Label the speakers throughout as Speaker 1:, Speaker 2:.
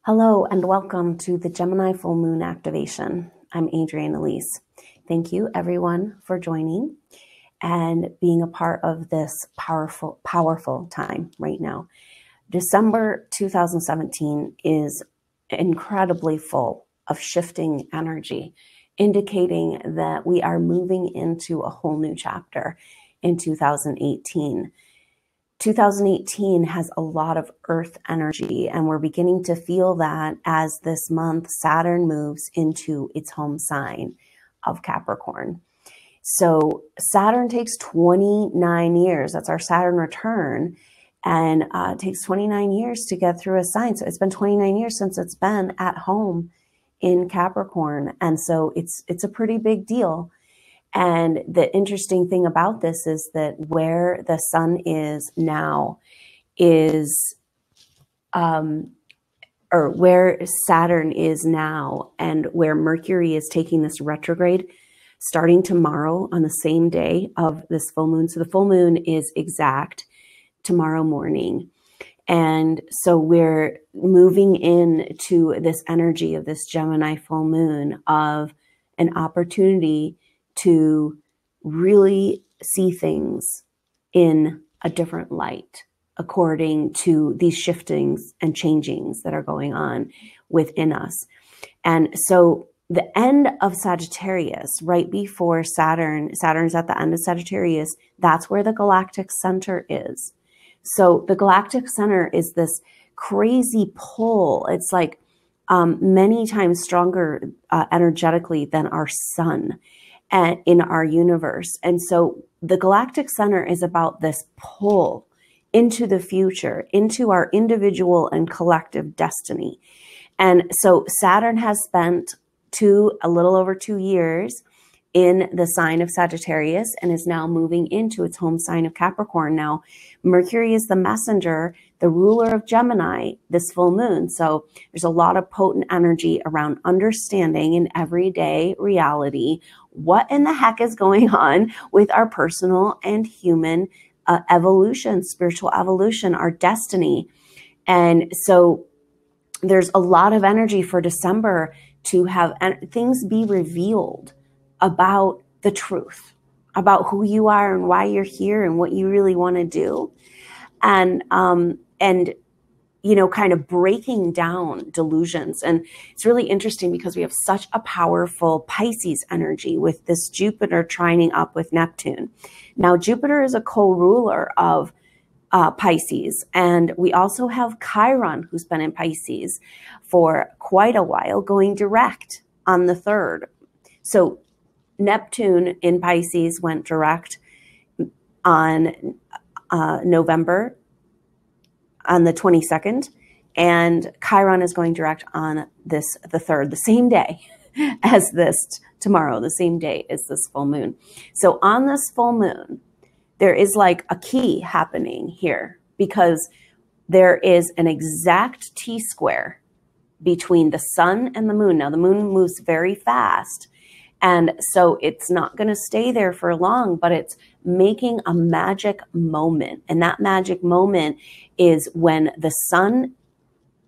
Speaker 1: Hello and welcome to the Gemini full moon activation. I'm Adrienne Elise. Thank you everyone for joining and being a part of this powerful time right now. December 2017 is incredibly full of shifting energy, indicating that we are moving into a whole new chapter in 2018. 2018 has a lot of earth energy, and we're beginning to feel that as this month Saturn moves into its home sign of Capricorn. So Saturn takes 29 years. That's our Saturn return. And it takes 29 years to get through a sign. So it's been 29 years since it's been at home in Capricorn. And so it's a pretty big deal. And the interesting thing about this is that where the sun is now is, or where Saturn is now and where Mercury is taking this retrograde starting tomorrow on the same day of this full moon. So the full moon is exact tomorrow morning. And so we're moving into this energy of this Gemini full moon of an opportunity to really see things in a different light according to these shiftings and changings that are going on within us. And so the end of Sagittarius, right before Saturn's at the end of Sagittarius, that's where the galactic center is. So the galactic center is this crazy pull. It's like many times stronger energetically than our sun and in our universe. And so the galactic center is about this pull into the future, into our individual and collective destiny. And so Saturn has spent a little over 2 years in the sign of Sagittarius and is now moving into its home sign of Capricorn. Now, Mercury is the messenger, the ruler of Gemini, this full moon. So there's a lot of potent energy around understanding in everyday reality what in the heck is going on with our personal and human evolution, spiritual evolution, our destiny. And so there's a lot of energy for December to have things be revealed about the truth, about who you are and why you're here and what you really want to do. And you know, kind of breaking down delusions. And it's really interesting because we have such a powerful Pisces energy with this Jupiter trining up with Neptune. Now, Jupiter is a co-ruler of Pisces. And we also have Chiron, who's been in Pisces for quite a while, going direct on the 3rd. So Neptune in Pisces went direct on November on the 22nd, and Chiron is going direct on the 3rd, the same day as this tomorrow, the same day as this full moon. So on this full moon, there is like a key happening here because there is an exact T-square between the sun and the moon. Now the moon moves very fast, and so it's not going to stay there for long, but it's making a magic moment. And that magic moment is when the sun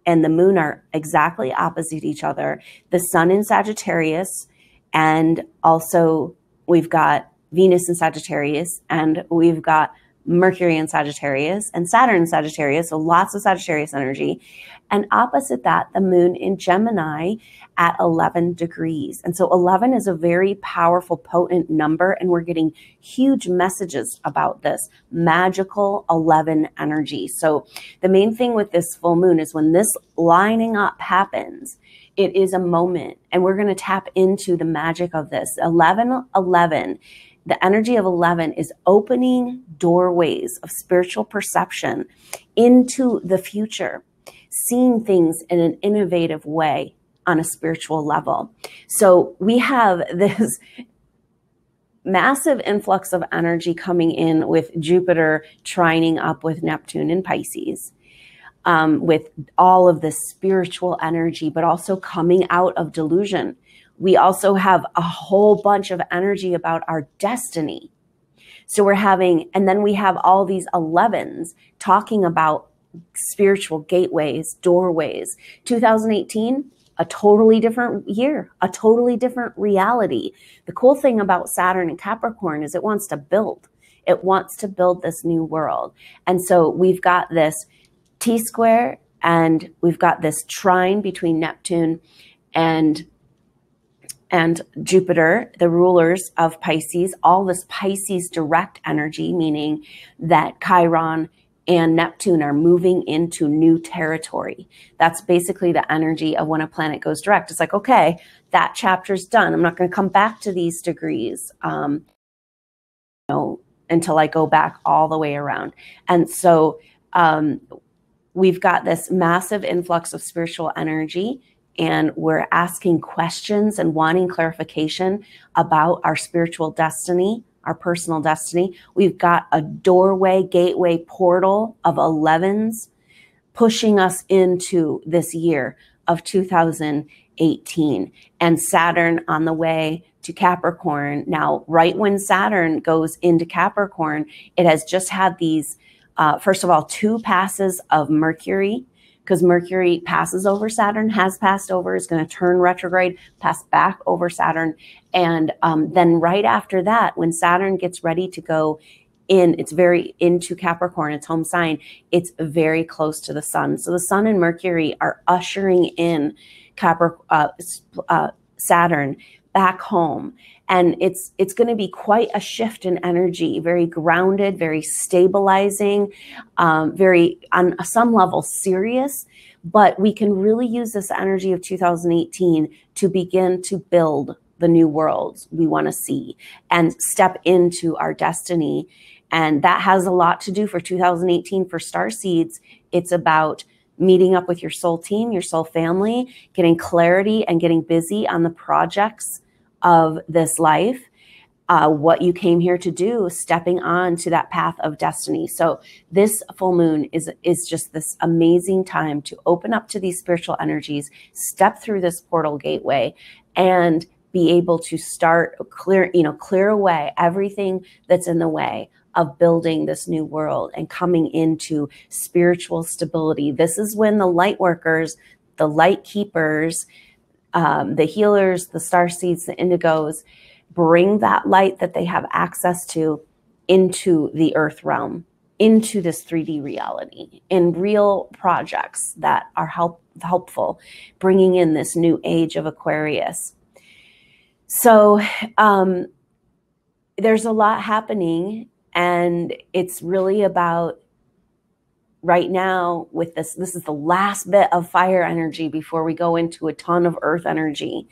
Speaker 1: and the moon are exactly opposite each other. The sun in Sagittarius, and also we've got Venus in Sagittarius, and we've got Mercury in Sagittarius and Saturn in Sagittarius, so lots of Sagittarius energy. And opposite that, the moon in Gemini at 11 degrees. And so 11 is a very powerful, potent number, and we're getting huge messages about this magical 11 energy. So the main thing with this full moon is when this lining up happens, it is a moment, and we're going to tap into the magic of this. 11, the energy of 11 is opening doorways of spiritual perception into the future, seeing things in an innovative way on a spiritual level. So we have this massive influx of energy coming in with Jupiter trining up with Neptune in Pisces, with all of this spiritual energy, but also coming out of delusion. We also have a whole bunch of energy about our destiny. So we're having, and then we have all these 11s talking about spiritual gateways, doorways. 2018, a totally different year, a totally different reality. The cool thing about Saturn and Capricorn is it wants to build. It wants to build this new world. And so we've got this T-square, and we've got this trine between Neptune and Jupiter, the rulers of Pisces, all this Pisces direct energy, meaning that Chiron and Neptune are moving into new territory. That's basically the energy of when a planet goes direct. It's like, okay, that chapter's done. I'm not going to come back to these degrees, until I go back all the way around. And so we've got this massive influx of spiritual energy, and we're asking questions and wanting clarification about our spiritual destiny, our personal destiny. We've got a doorway, gateway, portal of 11s pushing us into this year of 2018, and Saturn on the way to Capricorn. Now, right when Saturn goes into Capricorn, it has just had these, first of all, 2 passes of Mercury, because Mercury passes over Saturn, has passed over, is going to turn retrograde, pass back over Saturn. And then right after that, when Saturn gets ready to go in, it's very into Capricorn, its home sign, it's very close to the sun. So the sun and Mercury are ushering in Saturn back home. And it's going to be quite a shift in energy, very grounded, very stabilizing, very, on some level, serious. But we can really use this energy of 2018 to begin to build the new worlds we want to see and step into our destiny. And that has a lot to do for 2018 for starseeds. It's about meeting up with your soul team, your soul family, getting clarity and getting busy on the projects of this life, what you came here to do, stepping on to that path of destiny. So this full moon is just this amazing time to open up to these spiritual energies, step through this portal gateway, and be able to start clear away everything that's in the way of building this new world and coming into spiritual stability. This is when the light workers, the light keepers, the healers, the starseeds, the indigos, bring that light that they have access to into the earth realm, into this 3D reality, in real projects that are helpful, bringing in this new age of Aquarius. So there's a lot happening, and it's really about right now with this is the last bit of fire energy before we go into a ton of earth energy.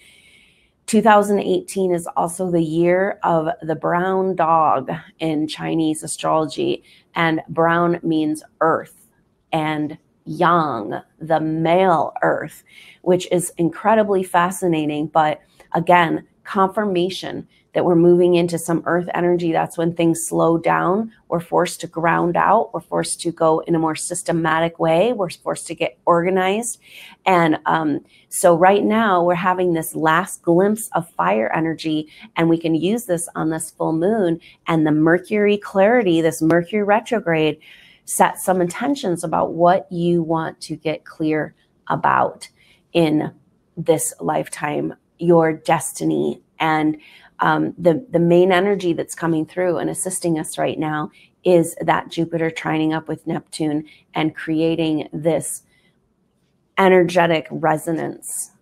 Speaker 1: 2018 is also the year of the brown dog in Chinese astrology, and brown means earth and yang, the male earth, which is incredibly fascinating. But again, confirmation that we're moving into some earth energy. That's when things slow down. We're forced to ground out. We're forced to go in a more systematic way. We're forced to get organized. And so right now we're having this last glimpse of fire energy, and we can use this on this full moon. And the Mercury clarity, this Mercury retrograde, set some intentions about what you want to get clear about in this lifetime, your destiny. And the main energy that's coming through and assisting us right now is that Jupiter trining up with Neptune and creating this energetic resonance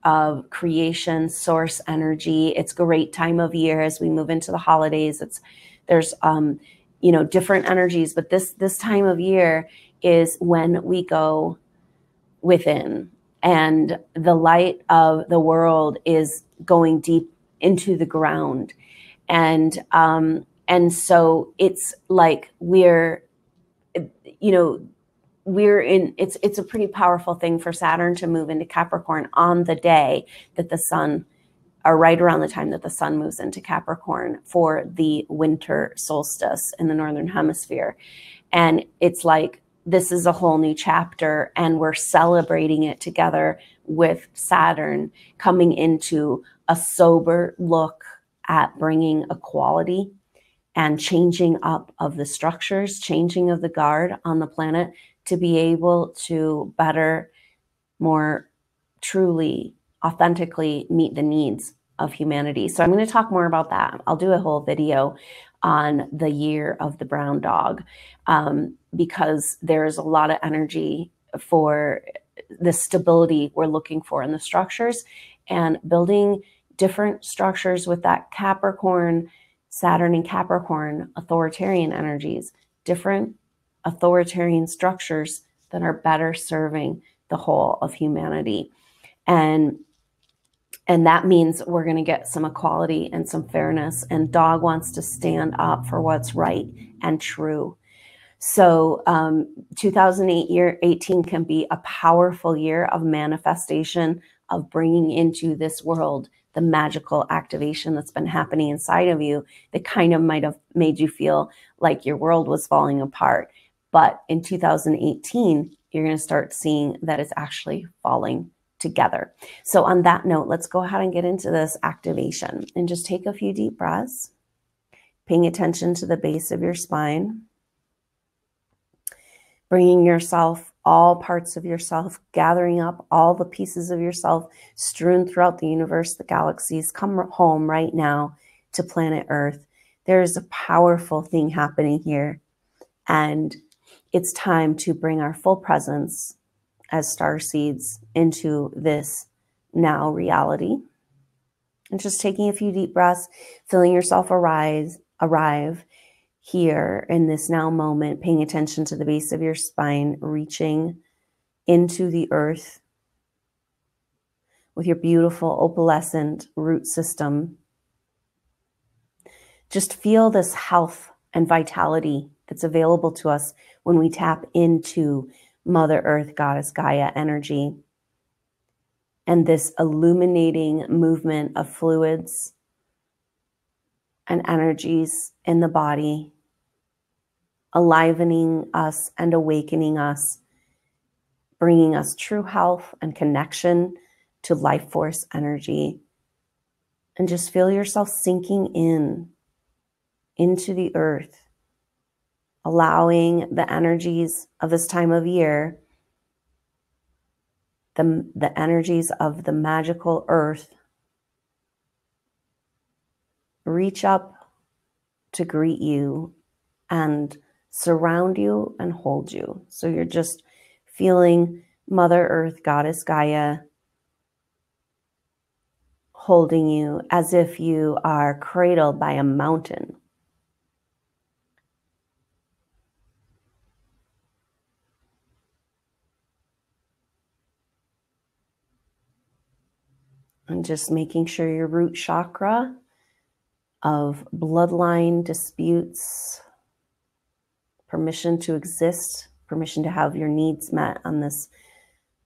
Speaker 1: of creation, source energy. It's a great time of year as we move into the holidays. There's different energies, but this time of year is when we go within, and the light of the world is going deep into the ground. And so it's like we're in, it's a pretty powerful thing for Saturn to move into Capricorn on the day that the sun, or right around the time that the sun moves into Capricorn for the winter solstice in the Northern Hemisphere. And it's like, this is a whole new chapter, and we're celebrating it together with Saturn coming into a sober look at bringing equality and changing up of the structures, changing of the guard on the planet to be able to better, more truly, authentically meet the needs of humanity. So I'm going to talk more about that. I'll do a whole video on the year of the brown dog, because there's a lot of energy for the stability we're looking for in the structures, and building different structures with that Capricorn, Saturn and Capricorn authoritarian energies, different authoritarian structures that are better serving the whole of humanity. And that means we're going to get some equality and some fairness, and dog wants to stand up for what's right and true. So 2018 can be a powerful year of manifestation, of bringing into this world the magical activation that's been happening inside of you that kind of might have made you feel like your world was falling apart. But in 2018, you're going to start seeing that it's actually falling together. So on that note, let's go ahead and get into this activation, and just take a few deep breaths, paying attention to the base of your spine, bringing yourself, all parts of yourself, gathering up all the pieces of yourself strewn throughout the universe, the galaxies. Come home right now to planet Earth. There's a powerful thing happening here, and it's time to bring our full presence as star seeds into this now reality. And just taking a few deep breaths, feeling yourself arrive here in this now moment, paying attention to the base of your spine, reaching into the earth with your beautiful opalescent root system. Just feel this health and vitality that's available to us when we tap into Mother Earth, Goddess Gaia energy, and this illuminating movement of fluids and energies in the body, alivening us and awakening us, bringing us true health and connection to life force energy. And just feel yourself sinking into the earth, allowing the energies of this time of year, the energies of the magical earth, reach up to greet you and surround you and hold you. So you're just feeling Mother Earth, Goddess Gaia, holding you as if you are cradled by a mountain. And just making sure your root chakra of bloodline disputes, permission to exist, permission to have your needs met on this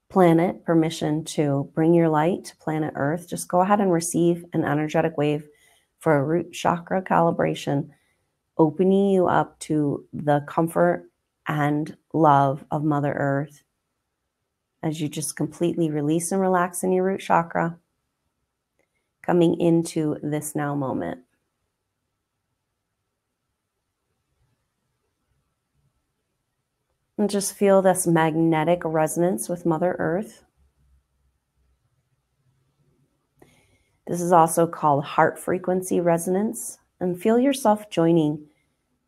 Speaker 1: planet, permission to bring your light to planet Earth. Just go ahead and receive an energetic wave for a root chakra calibration, opening you up to the comfort and love of Mother Earth as you just completely release and relax in your root chakra, coming into this now moment. And just feel this magnetic resonance with Mother Earth. This is also called heart frequency resonance. And feel yourself joining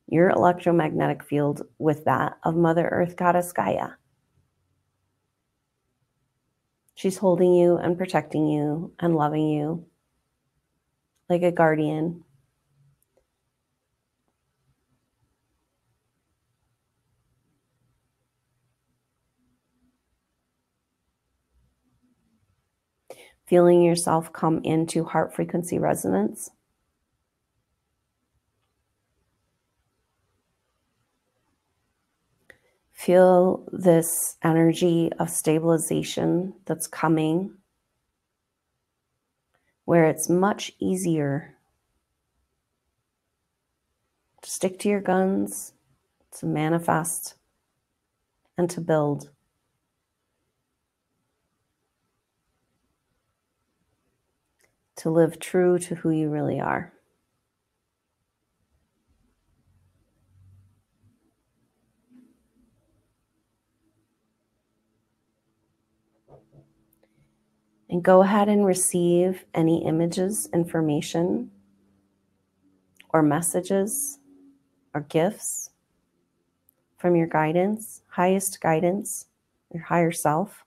Speaker 1: your electromagnetic field with that of Mother Earth, Goddess Gaia. She's holding you and protecting you and loving you like a guardian. Feeling yourself come into heart frequency resonance. Feel this energy of stabilization that's coming, where it's much easier to stick to your guns, to manifest, and to build. To live true to who you really are. And go ahead and receive any images, information, or messages, or gifts from your guidance, highest guidance, your higher self.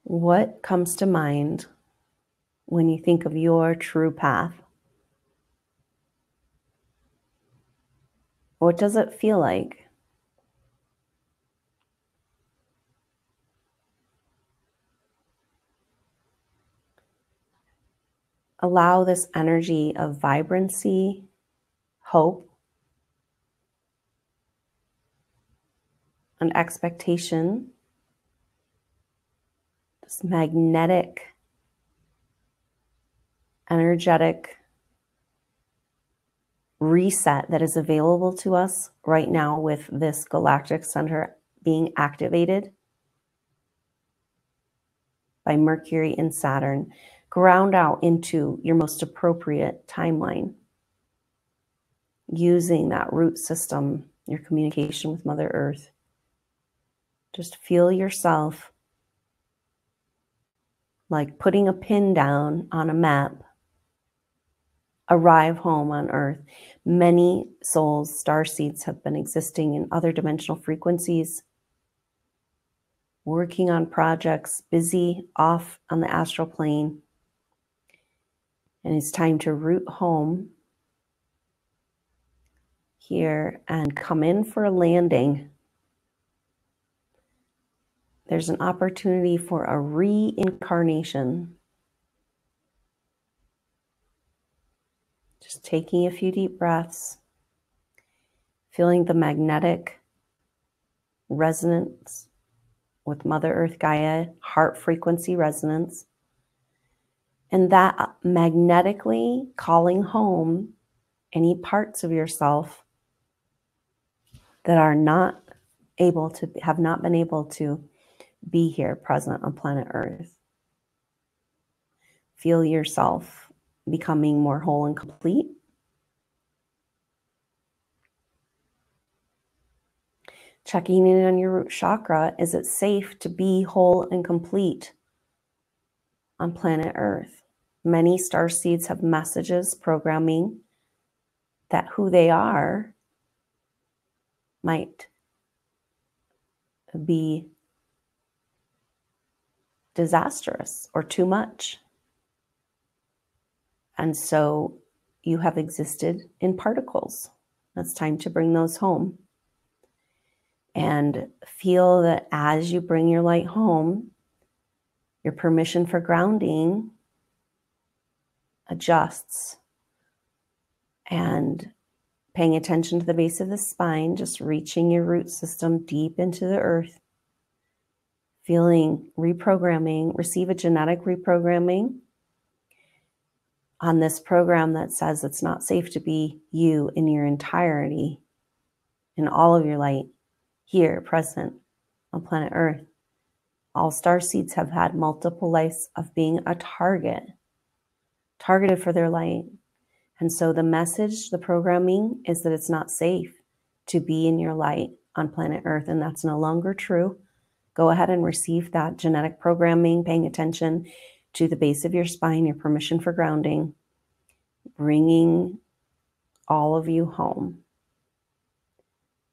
Speaker 1: What comes to mind when you think of your true path? What does it feel like? Allow this energy of vibrancy, hope, and expectation, this magnetic, energetic reset that is available to us right now with this galactic center being activated by Mercury and Saturn, ground out into your most appropriate timeline, using that root system, your communication with Mother Earth. Just feel yourself like putting a pin down on a map, arrive home on Earth. Many souls, star seeds, have been existing in other dimensional frequencies, working on projects, busy off on the astral plane. And it's time to root home here and come in for a landing. There's an opportunity for a reincarnation. Just taking a few deep breaths, feeling the magnetic resonance with Mother Earth Gaia, heart frequency resonance, and that magnetically calling home any parts of yourself that are not able to, have not been able to be here present on planet Earth. Feel yourself becoming more whole and complete. Checking in on your root chakra, is it safe to be whole and complete on planet Earth? Many star seeds have messages, programming that who they are might be disastrous or too much. And so you have existed in particles. It's time to bring those home. And feel that as you bring your light home, your permission for grounding adjusts. And paying attention to the base of the spine, just reaching your root system deep into the earth. Feeling reprogramming, receive a genetic reprogramming on this program that says it's not safe to be you in your entirety, in all of your light, here, present on planet Earth. All star seeds have had multiple lives of being a targeted for their light. And so the message, the programming is that it's not safe to be in your light on planet Earth, and that's no longer true. Go ahead and receive that genetic programming, paying attention to the base of your spine, your permission for grounding, bringing all of you home.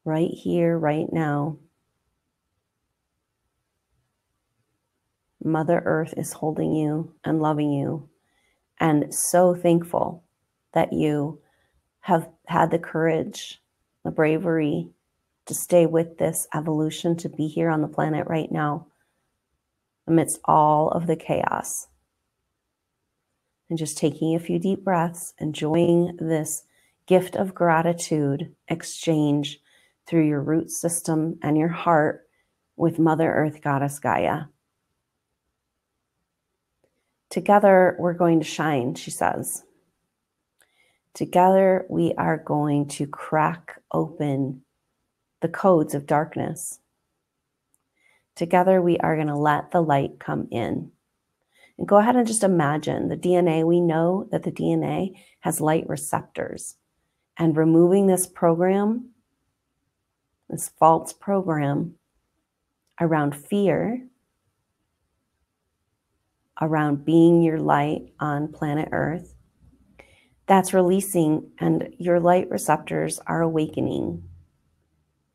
Speaker 1: Right here, right now. Mother Earth is holding you and loving you, and so thankful that you have had the courage, the bravery to stay with this evolution, to be here on the planet right now amidst all of the chaos. And just taking a few deep breaths, enjoying this gift of gratitude exchange through your root system and your heart with Mother Earth Goddess Gaia. Together, we're going to shine, she says. Together, we are going to crack open the codes of darkness. Together, we are going to let the light come in. And go ahead and just imagine the DNA. We know that the DNA has light receptors. And removing this program this false program around fear, around being your light on planet Earth, that's releasing, and your light receptors are awakening,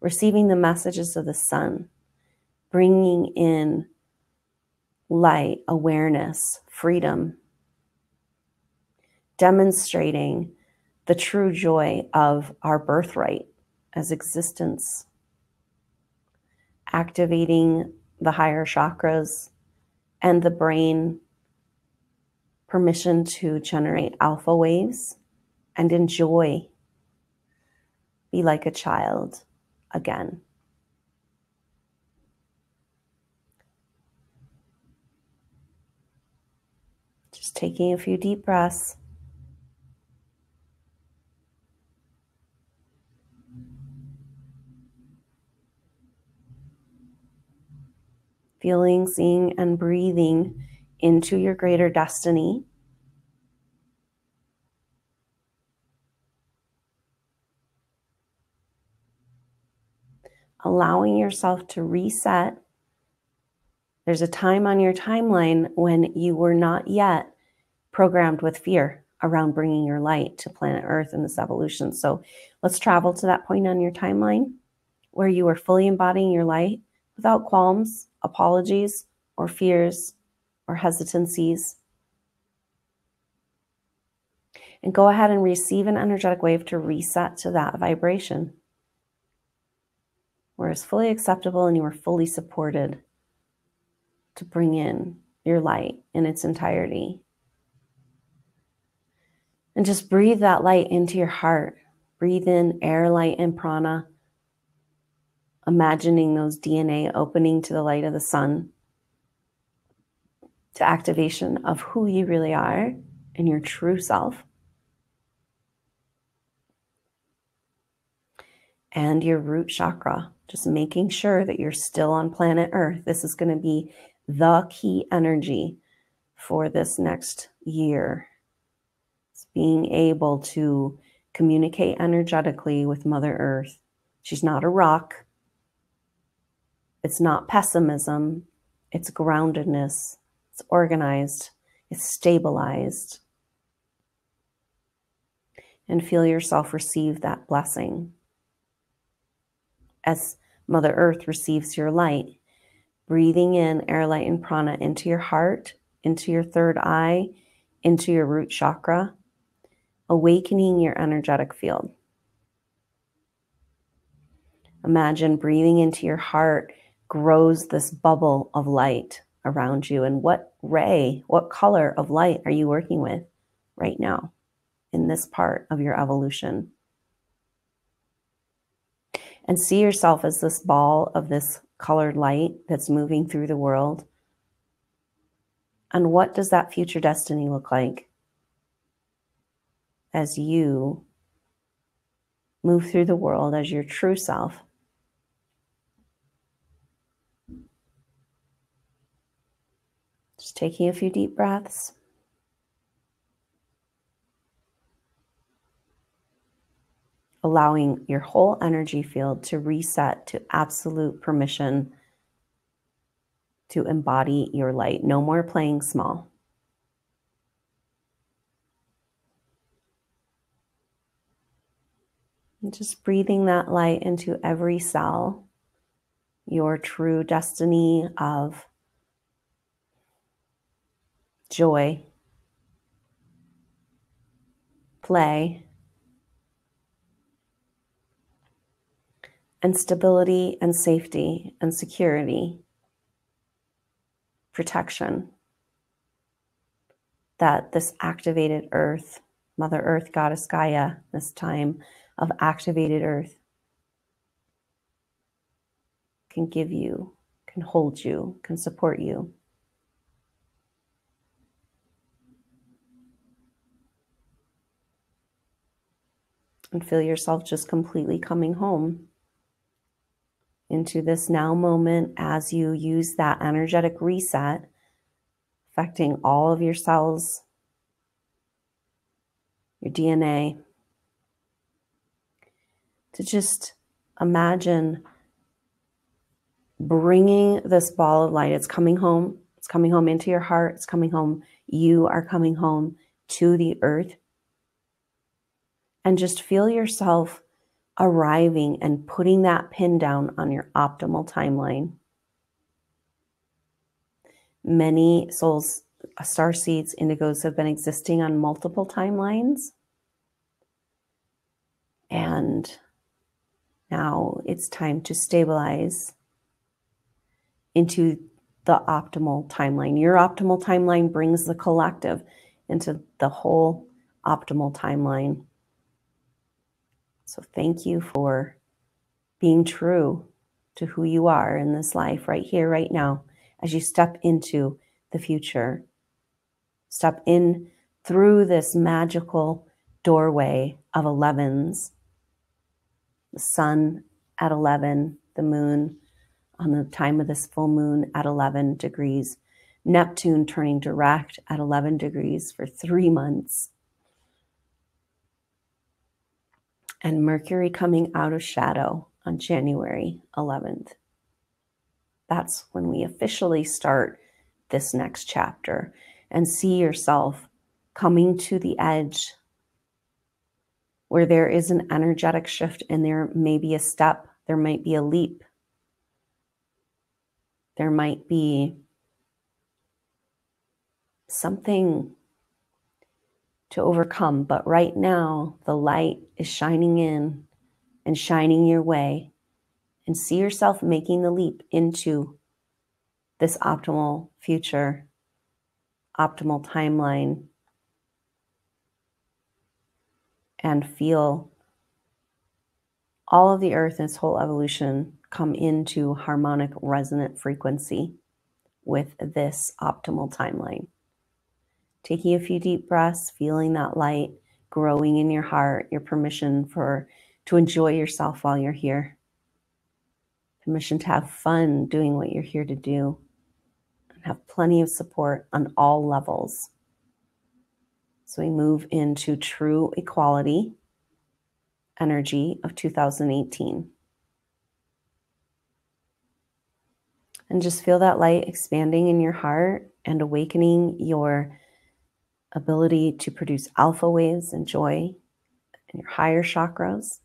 Speaker 1: receiving the messages of the sun, bringing in light, awareness, freedom, demonstrating the true joy of our birthright as existence, activating the higher chakras and the brain, permission to generate alpha waves and enjoy, be like a child again. Just taking a few deep breaths. Feeling, seeing, and breathing into your greater destiny. Allowing yourself to reset. There's a time on your timeline when you were not yet programmed with fear around bringing your light to planet Earth in this evolution. So let's travel to that point on your timeline where you are fully embodying your light without qualms, apologies, or fears, or hesitancies. And go ahead and receive an energetic wave to reset to that vibration, where it's fully acceptable and you are fully supported to bring in your light in its entirety. And just breathe that light into your heart. Breathe in air, light, and prana, imagining those DNA opening to the light of the sun, to activation of who you really are and your true self. And your root chakra, just making sure that you're still on planet Earth. This is going to be the key energy for this next year. It's being able to communicate energetically with Mother Earth. She's not a rock. It's not pessimism. It's groundedness. It's organized. It's stabilized. And feel yourself receive that blessing as Mother Earth receives your light. Breathing in air, light, and prana into your heart, into your third eye, into your root chakra, awakening your energetic field. Imagine breathing into your heart grows this bubble of light around you. And what ray, what color of light are you working with right now in this part of your evolution? And see yourself as this ball of this colored light that's moving through the world. And what does that future destiny look like as you move through the world as your true self? Just taking a few deep breaths. Allowing your whole energy field to reset to absolute permission to embody your light. No more playing small. And just breathing that light into every cell, your true destiny of joy, play, and stability and safety and security, protection, that this activated earth, Mother Earth, Goddess Gaia, this time of activated earth can give you, can hold you, can support you. And feel yourself just completely coming home into this now moment as you use that energetic reset, affecting all of your cells, your DNA, to just imagine bringing this ball of light. It's coming home. It's coming home into your heart. It's coming home. You are coming home to the earth. And just feel yourself arriving and putting that pin down on your optimal timeline. Many souls, star seeds, indigos have been existing on multiple timelines. And now it's time to stabilize into the optimal timeline. Your optimal timeline brings the collective into the whole optimal timeline. So thank you for being true to who you are in this life right here, right now, as you step into the future. Step in through this magical doorway of 11s. The sun at 11, the moon on the time of this full moon at 11 degrees, Neptune turning direct at 11 degrees for 3 months, and Mercury coming out of shadow on January 11th. That's when we officially start this next chapter and see yourself coming to the edge where there is an energetic shift, and there may be a step, there might be a leap, there might be something to overcome. But right now, the light is shining in and shining your way, and see yourself making the leap into this optimal future, optimal timeline, and feel all of the earth and its whole evolution come into harmonic resonant frequency with this optimal timeline. Taking a few deep breaths, feeling that light growing in your heart, your permission to enjoy yourself while you're here. Permission to have fun doing what you're here to do, and have plenty of support on all levels. So we move into true equality energy of 2018. And just feel that light expanding in your heart and awakening your ability to produce alpha waves and joy in your higher chakras,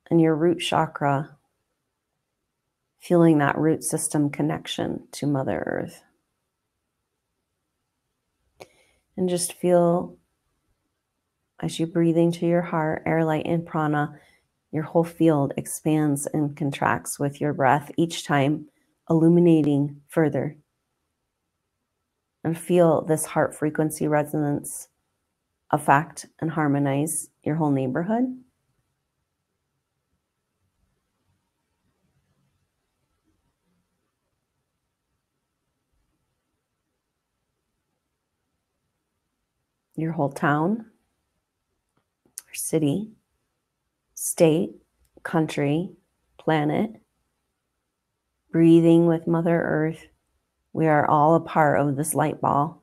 Speaker 1: and your root chakra, feeling that root system connection to Mother Earth. And just feel, as you breathe into your heart, air, light, and prana, your whole field expands and contracts with your breath, each time illuminating further. And feel this heart frequency resonance affect and harmonize your whole neighborhood. Your whole town, or city, state, country, planet. Breathing with Mother Earth. We are all a part of this light ball.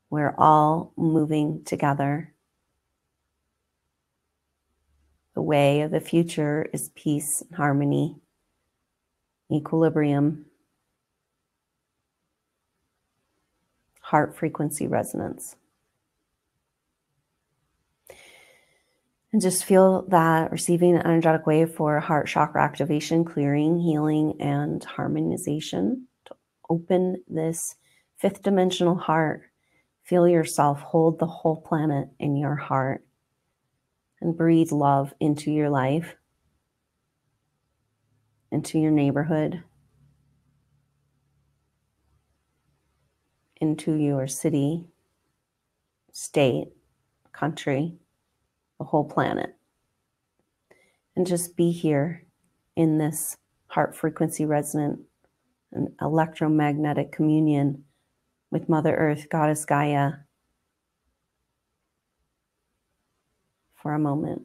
Speaker 1: We're all moving together. The way of the future is peace, harmony, equilibrium, heart frequency resonance. And just feel that receiving an energetic wave for heart chakra activation, clearing, healing, and harmonization to open this fifth dimensional heart. Feel yourself hold the whole planet in your heart and breathe love into your life, into your neighborhood, into your city, state, country, the whole planet. And just be here in this heart frequency resonant and electromagnetic communion with Mother Earth, Goddess Gaia, for a moment.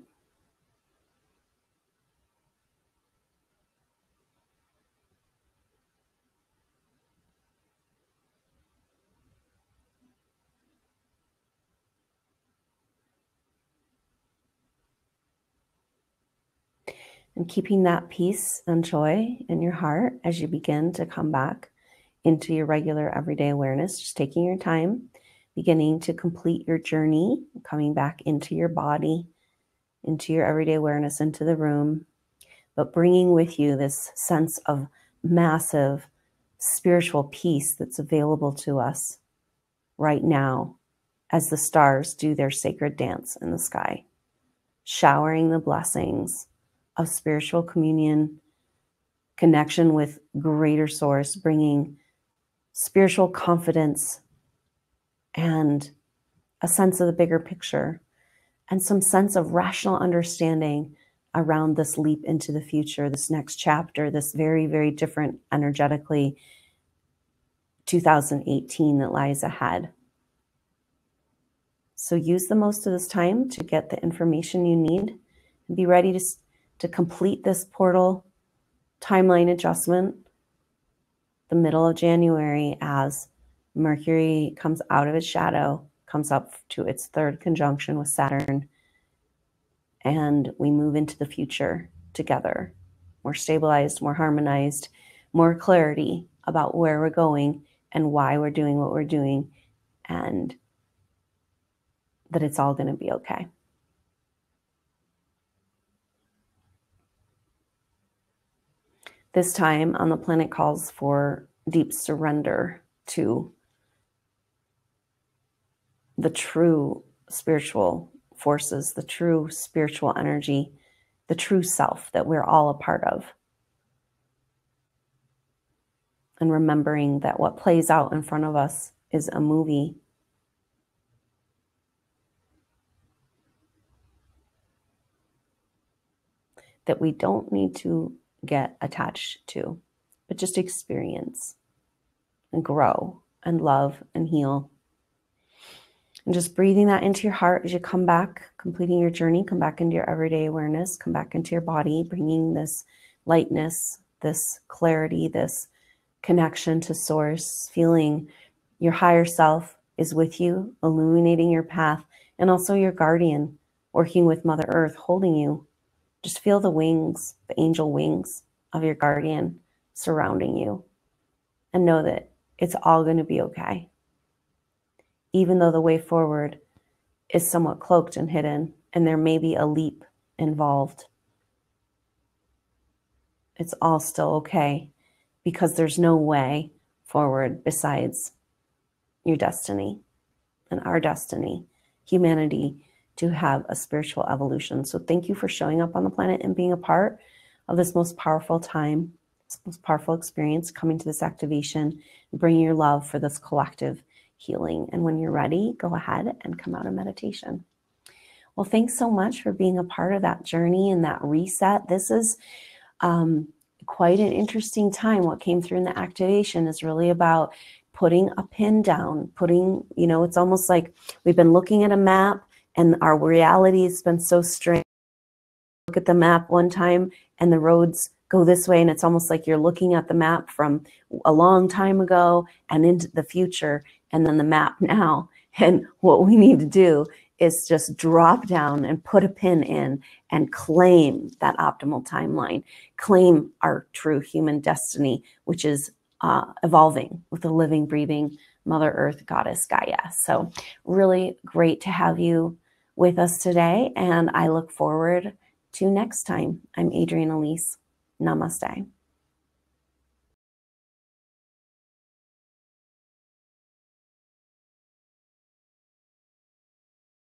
Speaker 1: And keeping that peace and joy in your heart as you begin to come back into your regular everyday awareness, just taking your time, beginning to complete your journey, coming back into your body, into your everyday awareness, into the room, but bringing with you this sense of massive spiritual peace that's available to us right now as the stars do their sacred dance in the sky, showering the blessings of spiritual communion, connection with greater source, bringing spiritual confidence and a sense of the bigger picture and some sense of rational understanding around this leap into the future, this next chapter, this very, very different energetically 2018 that lies ahead. So use the most of this time to get the information you need and be ready to complete this portal timeline adjustment the middle of January as Mercury comes out of its shadow, comes up to its third conjunction with Saturn, and we move into the future together, more stabilized, more harmonized, more clarity about where we're going and why we're doing what we're doing, and that it's all going to be okay. This time on the planet calls for deep surrender to the true spiritual forces, the true spiritual energy, the true self that we're all a part of. And remembering that what plays out in front of us is a movie. That we don't need to get attached to, but just experience and grow and love and heal. And just breathing that into your heart as you come back, completing your journey, come back into your everyday awareness, come back into your body, bringing this lightness, this clarity, this connection to source, feeling your higher self is with you, illuminating your path, and also your guardian working with Mother Earth, holding you. Just feel the wings, the angel wings of your guardian surrounding you, and know that it's all going to be okay. Even though the way forward is somewhat cloaked and hidden, and there may be a leap involved, it's all still okay, because there's no way forward besides your destiny and our destiny, humanity, to have a spiritual evolution. So thank you for showing up on the planet and being a part of this most powerful time, this most powerful experience, coming to this activation, bringing your love for this collective healing. And when you're ready, go ahead and come out of meditation. Well, thanks so much for being a part of that journey and that reset. This is quite an interesting time. What came through in the activation is really about putting a pin down, putting, it's almost like we've been looking at a map and our reality has been so strange. Look at the map one time and the roads go this way, and it's almost like you're looking at the map from a long time ago and into the future, and then the map now. And what we need to do is just drop down and put a pin in and claim that optimal timeline, claim our true human destiny, which is evolving with the living, breathing Mother Earth, Goddess Gaia. So really great to have you with us today, and I look forward to next time. I'm Adrienne Elise. Namaste.